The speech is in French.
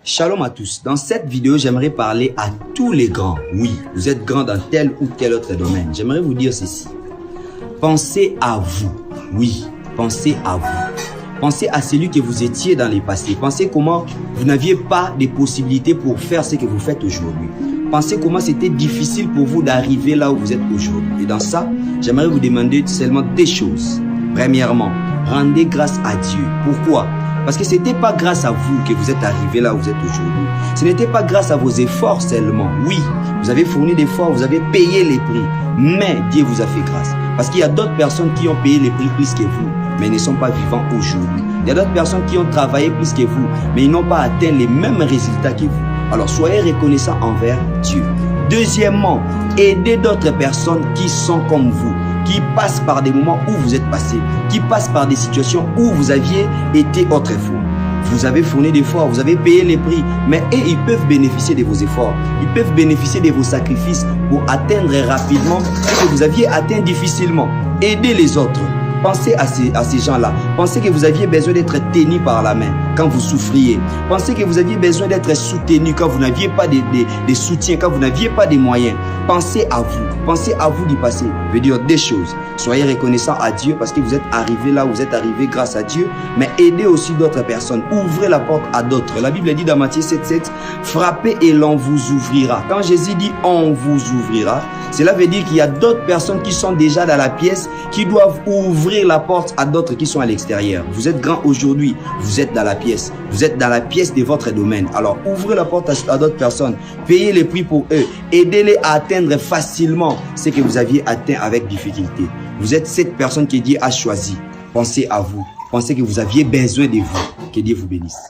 Shalom à tous. Dans cette vidéo, j'aimerais parler à tous les grands. Oui, vous êtes grands dans tel ou tel autre domaine. J'aimerais vous dire ceci. Pensez à vous. Oui, pensez à vous. Pensez à celui que vous étiez dans le passé. Pensez comment vous n'aviez pas de possibilités pour faire ce que vous faites aujourd'hui. Pensez comment c'était difficile pour vous d'arriver là où vous êtes aujourd'hui. Et dans ça, j'aimerais vous demander seulement des choses. Premièrement, rendez grâce à Dieu. Pourquoi ? Parce que ce n'était pas grâce à vous que vous êtes arrivé là où vous êtes aujourd'hui. Ce n'était pas grâce à vos efforts seulement. Oui, vous avez fourni d'efforts, vous avez payé les prix. Mais Dieu vous a fait grâce. Parce qu'il y a d'autres personnes qui ont payé les prix plus que vous, mais ne sont pas vivants aujourd'hui. Il y a d'autres personnes qui ont travaillé plus que vous, mais ils n'ont pas atteint les mêmes résultats que vous. Alors soyez reconnaissants envers Dieu. Deuxièmement, aidez d'autres personnes qui sont comme vous, qui passent par des moments où vous êtes passé, qui passent par des situations où vous aviez été autrefois. Vous avez fourni d'efforts, vous avez payé les prix, mais ils peuvent bénéficier de vos efforts. Ils peuvent bénéficier de vos sacrifices pour atteindre rapidement ce que vous aviez atteint difficilement. Aidez les autres. Pensez à ces gens-là. Pensez que vous aviez besoin d'être tenu par la main quand vous souffriez. Pensez que vous aviez besoin d'être soutenu quand vous n'aviez pas de soutien, quand vous n'aviez pas de moyens. Pensez à vous. Pensez à vous du passé. Je veux dire deux choses. Soyez reconnaissants à Dieu parce que vous êtes arrivé là où vous êtes arrivé grâce à Dieu. Mais aidez aussi d'autres personnes. Ouvrez la porte à d'autres. La Bible dit dans Matthieu 7,7, frappez et l'on vous ouvrira. Quand Jésus dit on vous ouvrira, cela veut dire qu'il y a d'autres personnes qui sont déjà dans la pièce qui doivent ouvrir la porte à d'autres qui sont à l'extérieur. Vous êtes grand aujourd'hui, vous êtes dans la pièce. Vous êtes dans la pièce de votre domaine. Alors ouvrez la porte à d'autres personnes. Payez les prix pour eux. Aidez-les à atteindre facilement ce que vous aviez atteint avec difficulté. Vous êtes cette personne que Dieu a choisie. Pensez à vous. Pensez que vous aviez besoin de vous. Que Dieu vous bénisse.